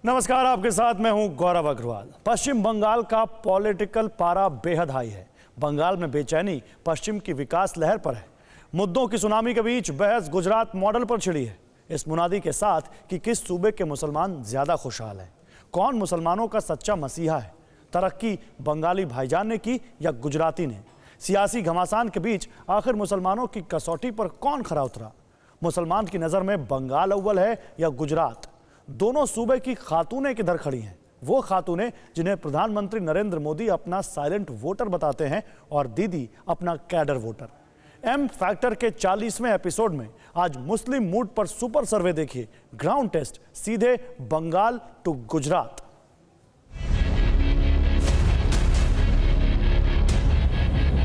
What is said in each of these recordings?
नमस्कार, आपके साथ मैं हूं गौरव अग्रवाल। पश्चिम बंगाल का पॉलिटिकल पारा बेहद हाई है। बंगाल में बेचैनी पश्चिम की विकास लहर पर है। मुद्दों की सुनामी के बीच बहस गुजरात मॉडल पर छिड़ी है, इस मुनादी के साथ कि किस सूबे के मुसलमान ज्यादा खुशहाल हैं, कौन मुसलमानों का सच्चा मसीहा है, तरक्की बंगाली भाईजान ने की या गुजराती ने। सियासी घमासान के बीच आखिर मुसलमानों की कसौटी पर कौन खरा उतरा। मुसलमान की नजर में बंगाल अव्वल है या गुजरात। दोनों सूबे की खातूनें किधर खड़ी हैं, वो खातूनें जिन्हें प्रधानमंत्री नरेंद्र मोदी अपना साइलेंट वोटर बताते हैं और दीदी अपना कैडर वोटर। एम फैक्टर के 40वें एपिसोड में आज मुस्लिम मूड पर सुपर सर्वे देखिए, ग्राउंड टेस्ट सीधे बंगाल टू गुजरात।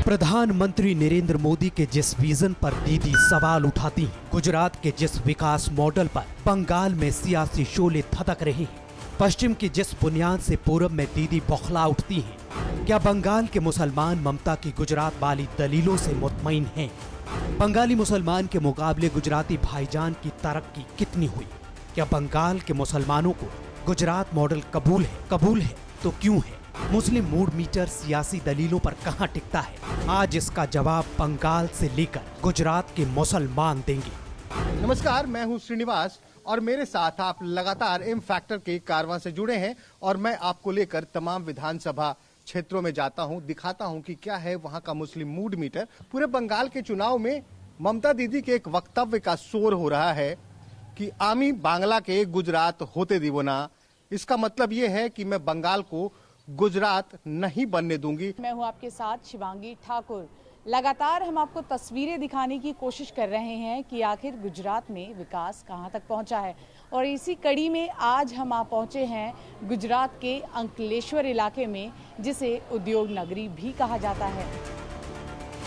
प्रधानमंत्री नरेंद्र मोदी के जिस विजन पर दीदी सवाल उठाती हैं, गुजरात के जिस विकास मॉडल पर बंगाल में सियासी शोले धधक रहे हैं, पश्चिम की जिस बुनियाद से पूरब में दीदी बौखला उठती हैं, क्या बंगाल के मुसलमान ममता की गुजरात वाली दलीलों से मुतमईन हैं? बंगाली मुसलमान के मुकाबले गुजराती भाईजान की तरक्की कितनी हुई? क्या बंगाल के मुसलमानों को गुजरात मॉडल कबूल है? कबूल है तो क्यों है? मुस्लिम मूड मीटर सियासी दलीलों पर कहां टिकता है? आज इसका जवाब बंगाल से लेकर गुजरात के मुसलमान देंगे। नमस्कार, मैं हूं श्रीनिवास और मेरे साथ आप लगातार एम फैक्टर के कारवां से जुड़े हैं और मैं आपको लेकर तमाम विधानसभा क्षेत्रों में जाता हूं, दिखाता हूं कि क्या है वहां का मुस्लिम मूड मीटर। पूरे बंगाल के चुनाव में ममता दीदी के एक वक्तव्य का शोर हो रहा है कि आमी बांग्ला के गुजरात होते दीवोना। इसका मतलब ये है कि मैं बंगाल को गुजरात नहीं बनने दूंगी। मैं हूं आपके साथ शिवांगी ठाकुर। लगातार हम आपको तस्वीरें दिखाने की कोशिश कर रहे हैं कि आखिर गुजरात में विकास कहां तक पहुंचा है, और इसी कड़ी में आज हम आ पहुंचे हैं गुजरात के अंकलेश्वर इलाके में, जिसे उद्योग नगरी भी कहा जाता है।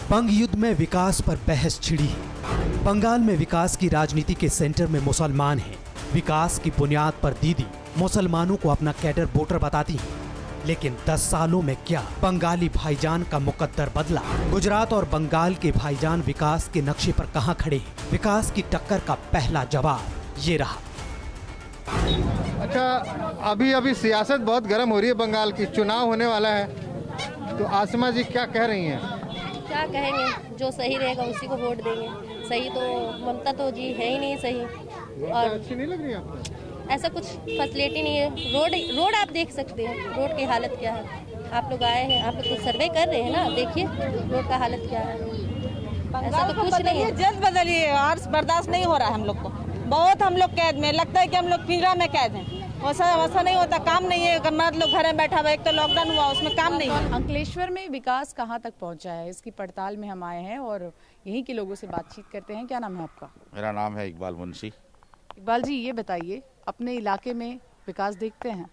बंग युद्ध में विकास पर बहस छिड़ी है। बंगाल में विकास की राजनीति के सेंटर में मुसलमान हैं। विकास की बुनियाद पर दीदी मुसलमानों को अपना कैडर वोटर बताती हैं। लेकिन 10 सालों में क्या बंगाली भाईजान का मुकद्दर बदला? गुजरात और बंगाल के भाईजान विकास के नक्शे पर कहां खड़े हैं? विकास की टक्कर का पहला जवाब ये रहा। अच्छा, अभी सियासत बहुत गर्म हो रही है बंगाल की, चुनाव होने वाला है, तो आसमा जी क्या कह रही हैं? क्या कहेंगे, जो सही रहेगा उसी को वोट देंगे। सही तो ममता तो जी है ही नहीं सही। और अच्छी नहीं लग रही आपको? ऐसा कुछ फैसिलिटी नहीं है। रोड आप देख सकते हैं, रोड की हालत क्या है। आप लोग आए हैं, आप लोग तो सर्वे कर रहे हैं ना, देखिए रोड का हालत क्या है। ऐसा तो कुछ नहीं है। जल्द बदलिए, और बर्दाश्त नहीं हो रहा है हम लोग को। बहुत हम लोग कैद में, लगता है कि हम लोग पिंजरा में कैद हैं। वैसा नहीं होता, काम नहीं है, मर्द लोग घर में बैठा हुआ। एक तो लॉकडाउन हुआ, उसमें काम नहीं है। अंकलेश्वर में विकास कहां तक पहुंचा है, इसकी पड़ताल में हम आए हैं और यहीं के लोगों से बातचीत करते हैं। क्या नाम है आपका? मेरा नाम है इकबाल मुंशी। इकबाल जी, ये बताइए, अपने इलाके में विकास देखते हैं?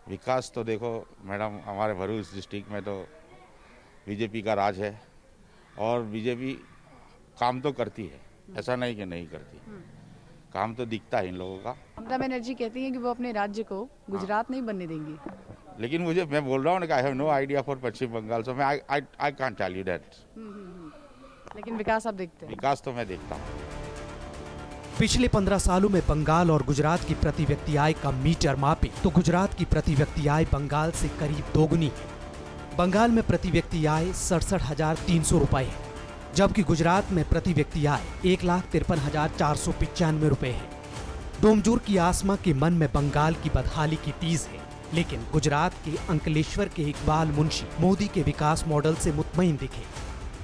विकास तो देखो मैडम, हमारे भरूच डिस्ट्रिक्ट में तो बीजेपी का राज है और बीजेपी काम तो करती है, ऐसा नहीं कि नहीं करती। काम तो दिखता है इन लोगों का। ममता बनर्जी कहती हैं कि वो अपने राज्य को गुजरात नहीं बनने देंगी। लेकिन मैं बोल रहा हूँ, I have no idea for Paschim Bangal, so मैं I can't tell you that. लेकिन विकास आप देखते हैं? विकास तो मैं देखता हूँ। पिछले 15 सालों में बंगाल और गुजरात की प्रति व्यक्ति आय का मीटर मापे तो गुजरात की प्रति व्यक्ति आय बंगाल से करीब दोगुनी है। बंगाल में प्रति व्यक्ति आय 67,300 रुपए है, जबकि गुजरात में प्रति व्यक्ति आय 1,53,495 रुपए है। डोमजूर की आसमा के मन में बंगाल की बदहाली की टीज है, लेकिन गुजरात के अंकलेश्वर के इकबाल मुंशी मोदी के विकास मॉडल से मुतमईन दिखे।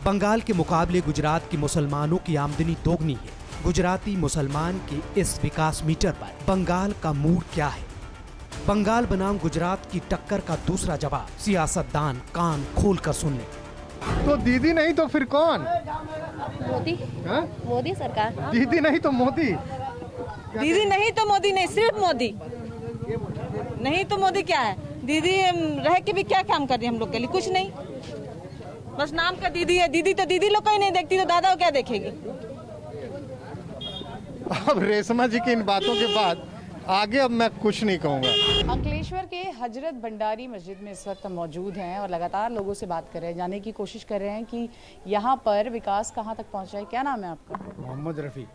बंगाल के मुकाबले गुजरात के मुसलमानों की आमदनी दोगुनी है। गुजराती मुसलमान के इस विकास मीटर पर बंगाल का मूड क्या है? बंगाल बनाम गुजरात की टक्कर का दूसरा जवाब सियासतदान कान खोलकर सुन ले। तो दीदी नहीं तो फिर कौन? मोदी। मोदी सरकार। दीदी नहीं तो मोदी। दीदी नहीं तो मोदी नहीं, सिर्फ मोदी नहीं तो मोदी क्या है? दीदी रह के भी क्या काम कर रही है हम लोग के लिए? कुछ नहीं, बस नाम का दीदी है। दीदी तो दीदी लोग को ही नहीं देखती, तो दादा को क्या देखेगी? अब रेशमा जी की इन बातों के बाद आगे अब मैं कुछ नहीं कहूँगा। अंकलेश्वर के हजरत भंडारी मस्जिद में इस वक्त मौजूद हैं और लगातार लोगों से बात कर रहे हैं, जानने की कोशिश कर रहे हैं कि यहाँ पर विकास कहाँ तक पहुँचा है। क्या नाम है आपका? मोहम्मद रफ़ी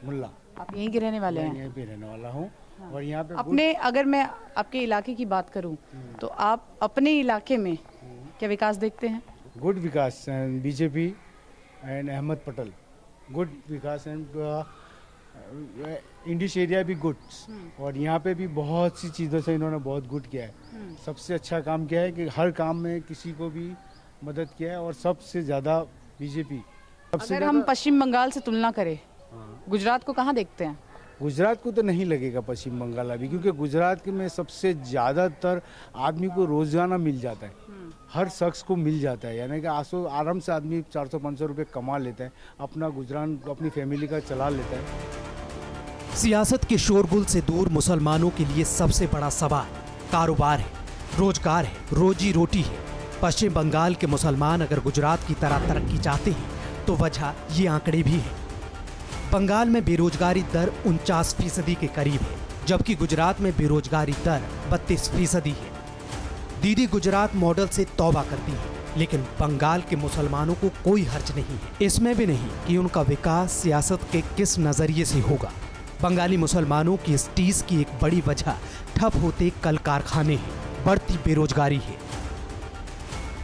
मुल्ला। आप यहीं के रहने वाले हैं? यहीं पे रहने वाला हूँ और यहाँ पे अपने अगर मैं आपके इलाके की बात करूं तो आप अपने इलाके में क्या विकास देखते हैं? गुड विकास BJP and Ahmed Patel good विकास एंड इंडिश एरिया भी गुड और यहाँ पे भी बहुत सी चीज़ों से इन्होंने बहुत गुड किया है। सबसे अच्छा काम किया है कि हर काम में किसी को भी मदद किया है और सबसे ज़्यादा बीजेपी। अगर हम पश्चिम बंगाल से तुलना करें, गुजरात को कहाँ देखते हैं? गुजरात को तो नहीं लगेगा पश्चिम बंगाल अभी, क्योंकि गुजरात के में सबसे ज़्यादातर आदमी को रोज़गार मिल जाता है, हर शख्स को मिल जाता है, यानी कि आराम से आदमी 400-500 रुपये कमा लेता है, अपना गुजरान अपनी फैमिली का चला लेता है। सियासत के शोरगुल से दूर मुसलमानों के लिए सबसे बड़ा सवाल कारोबार है, रोजगार है, रोजी रोटी है। पश्चिम बंगाल के मुसलमान अगर गुजरात की तरह तरक्की चाहते हैं तो वजह ये आंकड़े भी हैं। बंगाल में बेरोजगारी दर 49% के करीब है, जबकि गुजरात में बेरोजगारी दर 32% है। दीदी गुजरात मॉडल से तौबा करती है, लेकिन बंगाल के मुसलमानों को कोई हर्ज नहीं है, इसमें भी नहीं कि उनका विकास सियासत के किस नजरिए से होगा। बंगाली मुसलमानों की इस टीस की एक बड़ी वजह ठप होते कल कारखाने हैं, बढ़ती बेरोजगारी है।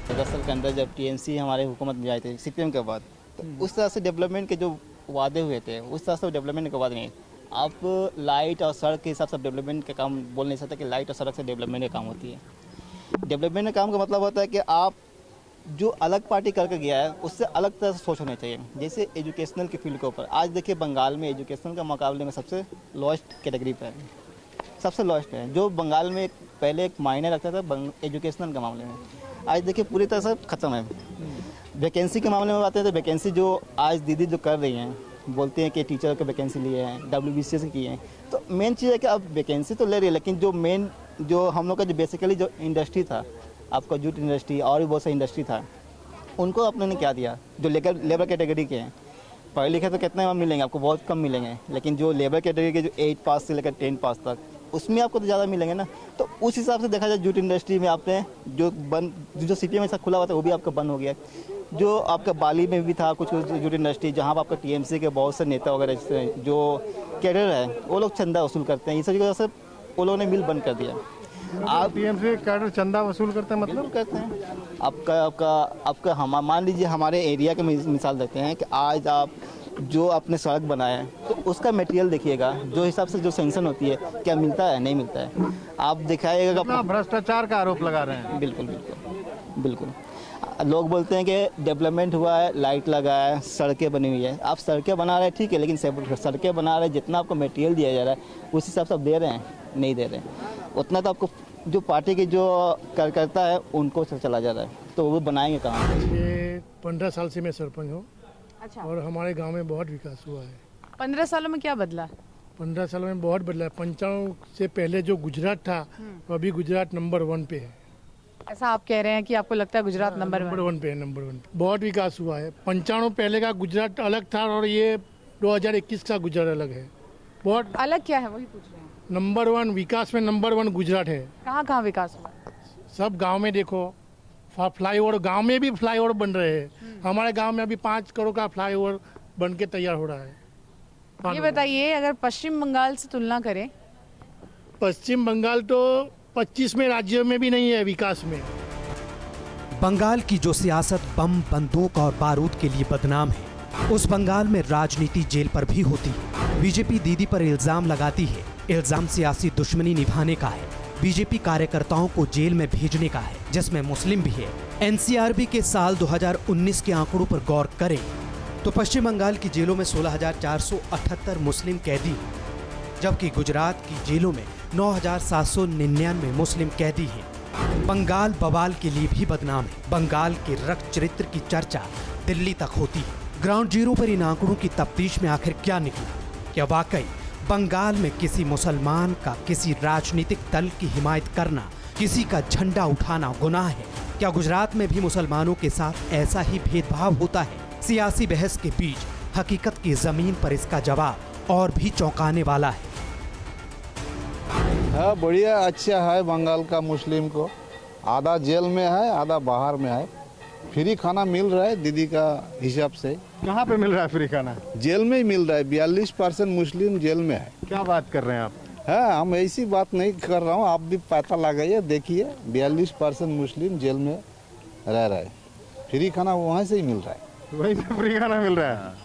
10 साल के अंदर जब टीएमसी हमारे हुकूमत में आए थे सीपीएम के बाद, तो उस तरह से डेवलपमेंट के जो वादे हुए थे उस तरह से डेवलपमेंट के बाद नहीं। आप लाइट और सड़क के हिसाब से डेवलपमेंट का काम बोल नहीं सकते कि लाइट और सड़क से डेवलपमेंट का काम होती है। डेवलपमेंट का काम का मतलब होता है कि आप जो अलग पार्टी करके गया है उससे अलग तरह से सोच होना चाहिए। जैसे एजुकेशनल के फील्ड के ऊपर आज देखिए बंगाल में एजुकेशनल का मुकाबले में सबसे लोएस्ट कैटेगरी पर है, सबसे लोएस्ट है। जो बंगाल में पहले एक मायने रखता था एजुकेशनल के मामले में, आज देखिए पूरी तरह से ख़त्म है। वैकेंसी के मामले में बात है तो वैकेंसी जो आज दीदी जो कर रही हैं, बोलते हैं कि टीचर के वैकेंसी लिए हैं, WBCS से किए हैं, तो मेन चीज़ है कि अब वैकेंसी तो ले रही है, लेकिन जो मेन जो हम लोग का जो बेसिकली जो इंडस्ट्री था, आपका जूट इंडस्ट्री और भी बहुत सा इंडस्ट्री था, उनको आपने ने क्या दिया? जो लेबर कैटेगरी के हैं, पढ़े लिखे तो कितने मिलेंगे आपको? बहुत कम मिलेंगे, लेकिन जो लेबर कैटेगरी के जो 8 पास से लेकर 10 पास तक, उसमें आपको तो ज़्यादा मिलेंगे ना। तो उस हिसाब से देखा जाए जूट इंडस्ट्री में आपने जो सिटी में खुला हुआ था वो भी आपका बंद हो गया। जो आपका बाली में भी था कुछ जूट इंडस्ट्री, जहाँ पर आपका टीएमसी के बहुत से नेता वगैरह जो कैडर है वो लोग चंदा वसूल करते हैं, इस वजह से वो लोगों ने मिल बंद कर दिया। आप टीएमसी कैडर चंदा वसूल करते हैं, मतलब करते हैं। आपका हम मान लीजिए हमारे एरिया के मिसाल देते हैं कि आज आप जो आपने सड़क बनाया है तो उसका मटेरियल देखिएगा, जो हिसाब से जो सेंक्शन होती है क्या मिलता है, नहीं मिलता है। आप दिखाइएगा भ्रष्टाचार का आरोप लगा रहे हैं। बिल्कुल बिल्कुल बिल्कुल। लोग बोलते हैं कि डेवलपमेंट हुआ है, लाइट लगा है, सड़कें बनी हुई है। आप सड़कें बना रहे हैं ठीक है, लेकिन सड़कें बना रहे हैं, जितना आपको मटेरियल दिया जा रहा है उस हिसाब से आप दे रहे हैं? नहीं दे रहे हैं। उतना तो आपको जो पार्टी के जो कार्यकर्ता है उनको चला जा रहा है, तो वो बनाएंगे कहाँ? ये 15 साल से मैं सरपंच हूँ। अच्छा। और हमारे गांव में बहुत विकास हुआ है। 15 सालों में क्या बदला? 15 सालों में बहुत बदला है। 95 से पहले जो गुजरात था वो अभी गुजरात नंबर 1 पे है। ऐसा आप कह रहे हैं कि आपको लगता है गुजरात नंबर 1 पे है, नंबर 1 पे बहुत विकास हुआ है। 95 पहले का गुजरात अलग था और ये 2021 का गुजरात अलग है। बहुत अलग क्या है वही पूछ रहे हैं। नंबर 1 विकास में नंबर 1 गुजरात है। कहाँ कहाँ विकास हुआ? सब गांव में देखो, फ्लाईओवर गांव में भी फ्लाईओवर बन रहे हैं। हमारे गांव में अभी 5 करोड़ का फ्लाईओवर बन के तैयार हो रहा है। ये बताइए, अगर पश्चिम बंगाल से तुलना करें, पश्चिम बंगाल तो 25वें राज्यों में भी नहीं है विकास में। बंगाल की जो सियासत बम, बंदूक और बारूद के लिए बदनाम है, उस बंगाल में राजनीति जेल पर भी होती है। बीजेपी दीदी पर इल्जाम लगाती है, इल्जाम सियासी दुश्मनी निभाने का है, बीजेपी कार्यकर्ताओं को जेल में भेजने का है, जिसमें मुस्लिम भी है। एनसीआरबी के साल 2019 के आंकड़ों पर गौर करें तो पश्चिम बंगाल की जेलों में 16,478 मुस्लिम कैदी हैं, जबकि गुजरात की जेलों में 9,799 मुस्लिम कैदी हैं। बंगाल बवाल के लिए भी बदनाम है। बंगाल के रक्त चरित्र की चर्चा दिल्ली तक होती है। ग्राउंड जीरो पर इन आंकड़ों की तफ्तीश में आखिर क्या निकला? क्या वाकई बंगाल में किसी मुसलमान का किसी राजनीतिक दल की हिमायत करना, किसी का झंडा उठाना गुनाह है? क्या गुजरात में भी मुसलमानों के साथ ऐसा ही भेदभाव होता है? सियासी बहस के बीच हकीकत की जमीन पर इसका जवाब और भी चौंकाने वाला है। हाँ, बढ़िया, अच्छा है। बंगाल का मुस्लिम को आधा जेल में है, आधा बाहर में है। फ्री खाना मिल रहा है दीदी का हिसाब से। कहाँ पे मिल रहा है फ्री खाना? जेल में ही मिल रहा है। 42% मुस्लिम जेल में है। क्या बात कर रहे हैं आप? हाँ, हम ऐसी बात नहीं कर रहा हूँ, आप भी पता लगाइए, देखिए 42% मुस्लिम जेल में रह रहा है, फ्री खाना वहाँ से ही मिल रहा है। वहीं से फ्री खाना मिल रहा है।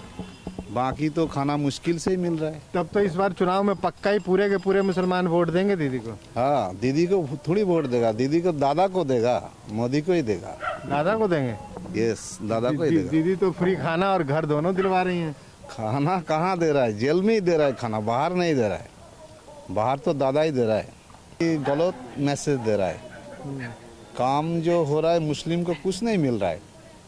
बाकी तो खाना मुश्किल से ही मिल रहा है। तब तो इस बार चुनाव में पक्का ही पूरे के पूरे मुसलमान वोट देंगे दीदी को। हाँ, दीदी को थोड़ी वोट देगा, दीदी को दादा को देगा, मोदी को ही देगा। दादा को देंगे? यस, दादा को ही देगा। दीदी तो फ्री खाना और घर दोनों दिलवा रही हैं। खाना कहाँ दे रहा है, जेल में ही दे रहा है खाना, बाहर नहीं दे रहा है। बाहर तो दादा ही दे रहा है। ये गलत मैसेज दे रहा है। काम जो हो रहा है मुस्लिम को कुछ नहीं मिल रहा है,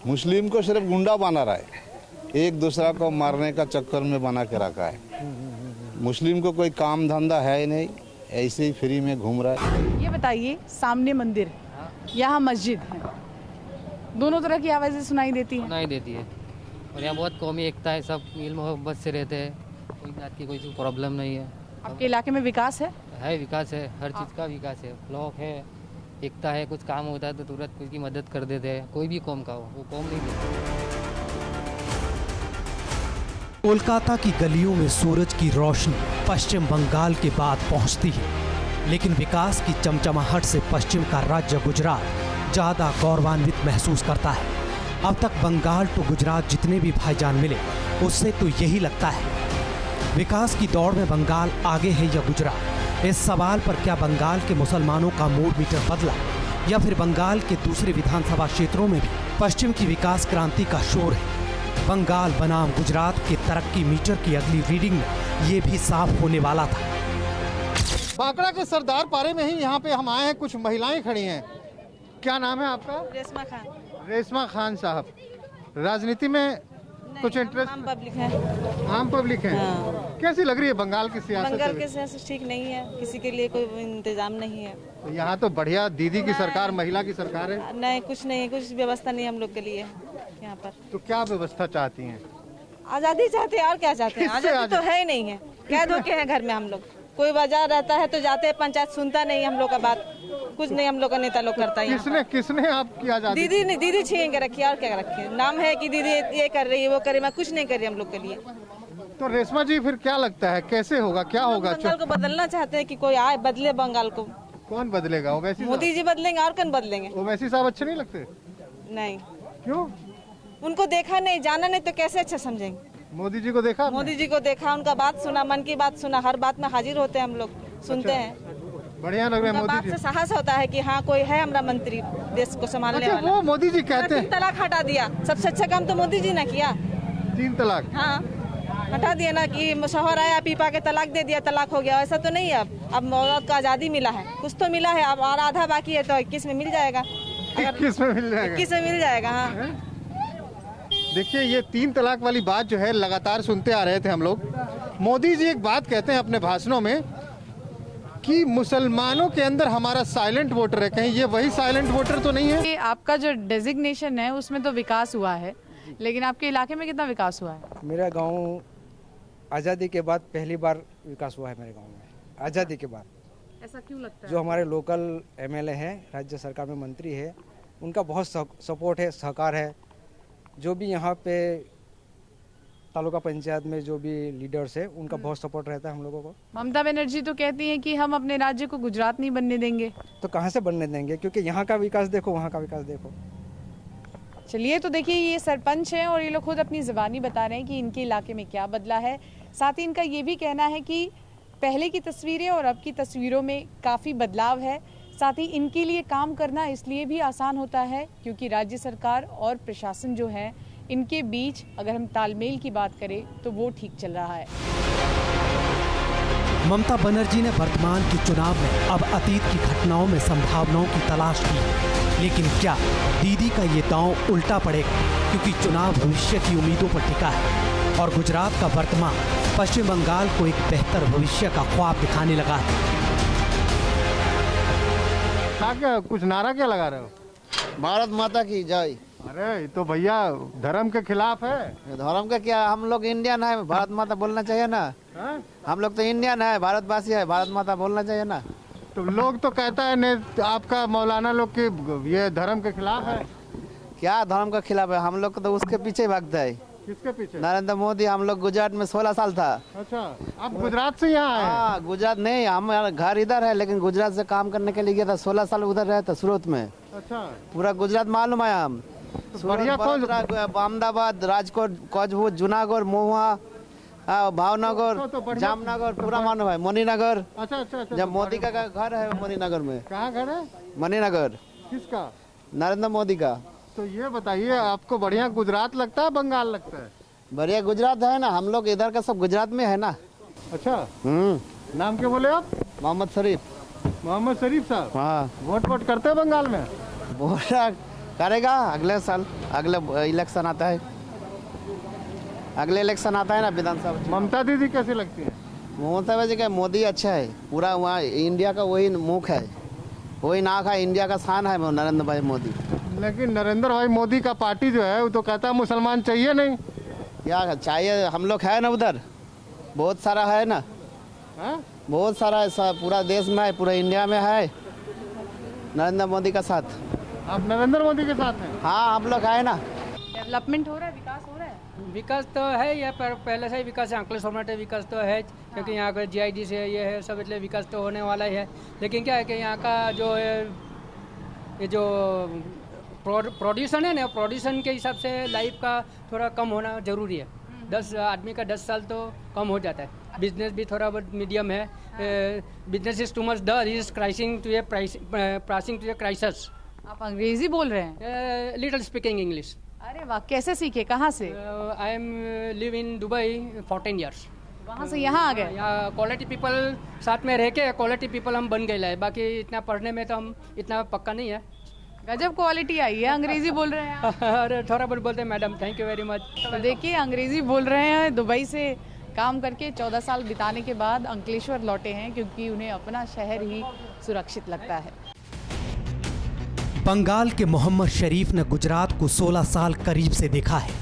मुस्लिम को सिर्फ गुंडा बना रहा है, एक दूसरा को मारने का चक्कर में बना के रखा है। मुस्लिम को कोई काम धंधा है ही नहीं, ऐसे ही फ्री में घूम रहा है। ये बताइए, सामने मंदिर, यहाँ मस्जिद है, दोनों तरह की आवाज़ें सुनाई देती हैं। सुनाई देती है और यहाँ बहुत कौमी एकता है, सब मिल मोहब्बत से रहते हैं, कोई जात की कोई प्रॉब्लम नहीं है। आपके इलाके में विकास है? विकास है, हर चीज़ का विकास है, ब्लॉक है, एकता है, कुछ काम होता है तो तुरंत कोई की मदद कर देते हैं, कोई भी कौम का हो, वो कौम नहीं देते। कोलकाता की गलियों में सूरज की रोशनी पश्चिम बंगाल के बाद पहुंचती है, लेकिन विकास की चमचमाहट से पश्चिम का राज्य गुजरात ज्यादा गौरवान्वित महसूस करता है। अब तक बंगाल तो गुजरात जितने भी भाईजान मिले, उससे तो यही लगता है विकास की दौड़ में बंगाल आगे है या गुजरात। इस सवाल पर क्या बंगाल के मुसलमानों का मूड मीटर बदला या फिर बंगाल के दूसरे विधानसभा क्षेत्रों में भी पश्चिम की विकास क्रांति का शोर है। बंगाल बनाम गुजरात के तरक्की मीटर की अगली रीडिंग में ये भी साफ होने वाला था। बांकड़ा के सरदार पारे में ही यहाँ पे हम आए हैं, कुछ महिलाएं खड़ी हैं। क्या नाम है आपका? रेशमा खान। रेशमा खान साहब, राजनीति में कुछ इंटरेस्ट? आम पब्लिक है। आम पब्लिक है। हाँ। कैसी लग रही है बंगाल की सियासत? बंगाल के सियासत ठीक नहीं है, किसी के लिए कोई इंतजाम नहीं है। तो यहाँ तो बढ़िया दीदी की सरकार, महिला की सरकार है। नहीं, कुछ नहीं, कुछ व्यवस्था नहीं हम लोग के लिए यहाँ पर। तो क्या व्यवस्था चाहती हैं? आज़ादी चाहते हैं और क्या चाहते हैं? किससे आज़ादी तो है ही नहीं है, कैद होके हैं घर में हम लोग। कोई बाजार रहता है तो जाते हैं, पंचायत सुनता नहीं हम लोग का बात, कुछ नहीं हम लोग का नेता लोग करता है। किसने आपकी आजादी? दीदी ने, दीदी छीन के रखी है और क्या रखी है। नाम है कि दीदी ये कर रही है, वो करे, मैं कुछ नहीं कर रही हम लोग के लिए। तो रेशमा जी फिर क्या लगता है, कैसे होगा, क्या होगा? बंगाल को बदलना चाहते हैं कि कोई आए बदले बंगाल को। कौन बदलेगा? ओवैसी मोदी जी बदलेंगे और कौन बदलेंगे? ओवैसी साहब अच्छे नहीं लगते? नहीं। क्यों? उनको देखा नहीं, जाना नहीं तो कैसे अच्छा समझेंगे? मोदी जी को देखा? मोदी जी को देखा, उनका बात सुना, मन की बात सुना, हर बात में हाजिर होते हैं हम लोग, सुनते हैं। बढ़िया लग रहा है मोदी बात जी से साहस होता है कि हाँ कोई है हमारा मंत्री देश को संभालने अच्छा, वाला। वो मोदी जी कहते हैं 3 तलाक हटा दिया, सबसे अच्छा काम तो मोदी जी ने किया। 3 तलाक? हाँ, हटा दिया ना कि शोहर आया पीपा के तलाक दे दिया, तलाक हो गया। ऐसा तो नहीं है। अब औरत को आज़ादी मिला है, कुछ तो मिला है, अब और आधा बाकी है तो 21 में मिल जाएगा। 21 में मिल जाएगा? 21 में मिल जाएगा। हाँ, देखिए ये 3 तलाक वाली बात जो है लगातार सुनते आ रहे थे हम लोग। मोदी जी एक बात कहते हैं अपने भाषणों में कि मुसलमानों के अंदर हमारा साइलेंट वोटर है, कहीं ये वही साइलेंट वोटर तो नहीं है? आपका जो डेजिग्नेशन है उसमें तो विकास हुआ है, लेकिन आपके इलाके में कितना विकास हुआ है? मेरा गांव आज़ादी के बाद पहली बार विकास हुआ है मेरे गांव में, आज़ादी के बाद। ऐसा क्यों लगता है? जो हमारे लोकल एमएलए हैं, राज्य सरकार में मंत्री है, उनका बहुत सपोर्ट है, सहकार है। जो भी यहाँ पे तालुका पंचायत में जो भी लीडर्स है, उनका बहुत सपोर्ट रहता है हम लोगों को। ममता बनर्जी तो कहती हैं कि हम अपने राज्य को गुजरात नहीं बनने देंगे। तो कहाँ से बनने देंगे, क्योंकि यहाँ का विकास देखो, वहाँ का विकास देखो। चलिए, तो देखिए ये सरपंच हैं और ये लोग खुद अपनी ज़बानी बता रहे हैं कि इनके इलाके में क्या बदला है। साथ ही इनका ये भी कहना है कि पहले की तस्वीरें और अब की तस्वीरों में काफ़ी बदलाव है। साथ ही इनके लिए काम करना इसलिए भी आसान होता है क्योंकि राज्य सरकार और प्रशासन जो है, इनके बीच अगर हम तालमेल की बात करें तो वो ठीक चल रहा है। ममता बनर्जी ने वर्तमान के चुनाव में अब अतीत की घटनाओं में संभावनाओं की तलाश की, लेकिन क्या दीदी का ये दांव उल्टा पड़ेगा? क्योंकि चुनाव भविष्य की उम्मीदों पर टिका है और गुजरात का वर्तमान पश्चिम बंगाल को एक बेहतर भविष्य का ख्वाब दिखाने लगा है। क्या कुछ नारा क्या लगा रहे हो? भारत माता की जय। अरे ये तो भैया धर्म के खिलाफ है। धर्म का क्या, हम लोग इंडियन है, भारत माता बोलना चाहिए ना। हम लोग तो इंडियन है, भारतवासी है, भारत माता बोलना चाहिए ना। तो लोग तो कहता है ने आपका मौलाना लोग की ये धर्म के खिलाफ है। क्या धर्म का खिलाफ है? हम लोग तो उसके पीछे भागता है। किसके पीछे? नरेंद्र मोदी। हम लोग गुजरात में 16 साल था। अच्छा, आप गुजरात से यहाँ आए? हाँ, गुजरात नहीं, हमारा घर इधर है, लेकिन गुजरात से काम करने के लिए गया था। 16 साल उधर रहे था सूरत में। अच्छा, पूरा गुजरात मालूम है हम। बढ़िया। कौन? अहमदाबाद, राजकोट, कोचभूज, जूनागढ़, महुआ, भावनगर, जामनगर, पूरा मालूम है। मणिनगर। अच्छा अच्छा अच्छा। जब मोदी का घर है मणिनगर में। कहाँ घर है? मणिनगर। किसका? नरेंद्र मोदी का। तो ये बताइए, आपको बढ़िया गुजरात लगता है बंगाल लगता है? बढ़िया गुजरात है ना, हम लोग इधर का सब गुजरात में है ना। अच्छा। नाम क्या बोले आप? मोहम्मद शरीफ। मोहम्मद शरीफ साहब। हाँ। वोट करते हैं बंगाल में? वोट करेगा अगले साल, अगले इलेक्शन आता है। अगले इलेक्शन आता है ना विधानसभा। ममता दीदी कैसी लगती है? ममता जी का मोदी अच्छा है, पूरा वहाँ इंडिया का वही मुख है, वही नाक है, इंडिया का शान है नरेंद्र भाई मोदी। लेकिन नरेंद्र भाई मोदी का पार्टी जो है वो तो कहता है मुसलमान चाहिए नहीं। क्या चाहिए? हम लोग है ना उधर, बहुत सारा है ना। बहुत सारा है, पूरा देश में है, पूरा इंडिया में है नरेंद्र मोदी का साथ। आप नरेंद्र मोदी के साथ हैं? हाँ, हम लोग है ना। डेवलपमेंट हो रहा है, विकास हो रहा है? विकास तो है, ये पहले से ही विकास है। अंकलेश्वर में विकास तो है, क्योंकि यहाँ का GID से ये है सब, इसलिए विकास तो होने वाला ही है। लेकिन क्या है कि यहाँ का जो है, ये जो प्रोड्यूसन है ना, प्रोड्यूसन के हिसाब से लाइफ का थोड़ा कम होना जरूरी है। 10 आदमी का 10 साल तो कम हो जाता है। बिजनेस भी थोड़ा बहुत मीडियम है। बिजनेस इज टू मच डर, is rising to a pricing to a crisis. आप अंग्रेजी बोल रहे हैं? Little speaking English. अरे वाह, कैसे सीखे, कहाँ से? I am live in Dubai 14 years. वहाँ से यहाँ आ गए? यहाँ क्वालिटी पीपल साथ में रह के क्वालिटी पीपल हम बन गए। बाकी इतना पढ़ने में तो हम इतना पक्का नहीं है। गजब क्वालिटी आई है, अंग्रेजी बोल रहे हैं। अरे थोड़ा बहुत बोलते हैं madam, thank you very much. तो देखिए, अंग्रेजी बोल रहे हैं, दुबई से काम करके 14 साल बिताने के बाद अंकलेश्वर लौटे हैं, क्योंकि उन्हें अपना शहर ही सुरक्षित लगता है। बंगाल के मोहम्मद शरीफ ने गुजरात को 16 साल करीब से देखा है।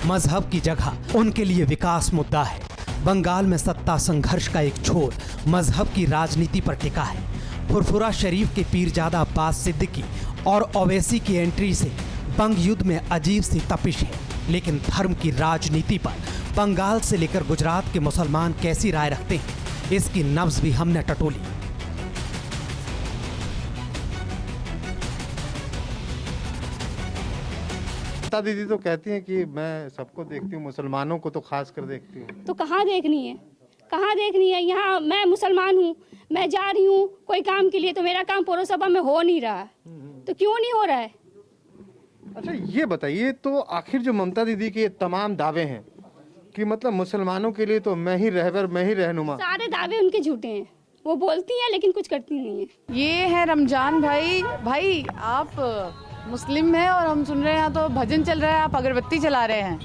मजहब की जगह उनके लिए विकास मुद्दा है। बंगाल में सत्ता संघर्ष का एक छोर मजहब की राजनीति पर टिका है। फुरफुरा शरीफ के पीरजादा अब्बास सिद्दीकी और ओवैसी की एंट्री से बंग युद्ध में अजीब सी तपिश है। लेकिन धर्म की राजनीति पर बंगाल से लेकर गुजरात के मुसलमान कैसी राय रखते हैं, इसकी नब्ज भी हमने टटोली। ममता दीदी तो कहती हैं कि मैं सबको देखती हूँ, मुसलमानों को तो खास कर देखती हूँ। तो कहाँ देखनी है, कहाँ देखनी है? यहाँ मैं मुसलमान हूँ, मैं जा रही हूँ कोई काम के लिए, तो मेरा काम पौरसभा में हो नहीं रहा, तो क्यों नहीं हो रहा है? अच्छा, ये बताइए, तो आखिर जो ममता दीदी के तमाम दावे हैं कि मतलब मुसलमानों के लिए तो मैं ही रहबर, मैं ही रहनुमा, सारे दावे उनके झूठे हैं। वो बोलती है लेकिन कुछ करती नहीं है। ये है रमजान भाई। भाई, आप मुस्लिम हैं और हम सुन रहे हैं यहाँ तो भजन चल रहा है, आप अगरबत्ती चला रहे हैं।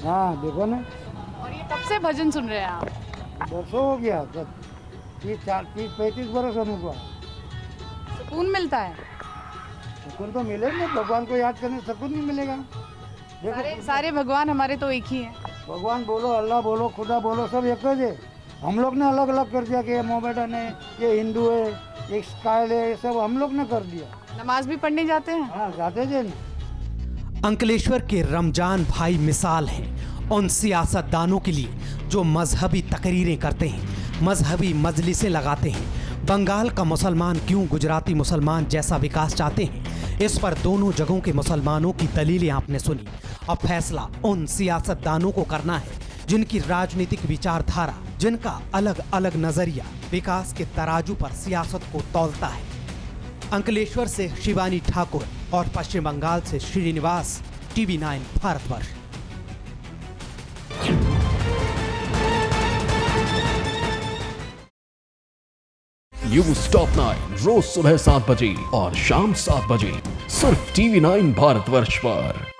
हाँ, देखो ना। और ये कब से भजन सुन रहे हैं आप? बरसों हो गया, 30-35 बरस हमको। सुकून मिलता है? सुकून तो मिलेगा, भगवान को याद करने से सुकून नहीं मिलेगा। सारे भगवान हमारे तो एक ही हैं। भगवान बोलो, अल्लाह बोलो, खुदा बोलो, सब एक ही है। हम लोग ने अलग अलग कर दिया कि ये मोहम्मदन है, ये हिंदू है, एक स्टाइल है, सब हम लोग ने कर दिया। नमाज भी पढ़ने जाते हैं? हाँ, जाते हैं। अंकलेश्वर के रमजान भाई मिसाल हैं उन सियासतदानों के लिए जो मजहबी तकरीरें करते हैं, मजहबी मजलिसें लगाते हैं। बंगाल का मुसलमान क्यों गुजराती मुसलमान जैसा विकास चाहते हैं, इस पर दोनों जगहों के मुसलमानों की दलीलें आपने सुनी। अब फैसला उन सियासतदानों को करना है जिनकी राजनीतिक विचारधारा, जिनका अलग अलग नजरिया विकास के तराजू पर सियासत को तौलता है। अंकलेश्वर से शिवानी ठाकुर और पश्चिम बंगाल से Srinivas, TV9 Bharatvarsh. News top 9 रोज सुबह 7 बजे और शाम 7 बजे सिर्फ TV9 भारतवर्ष पर।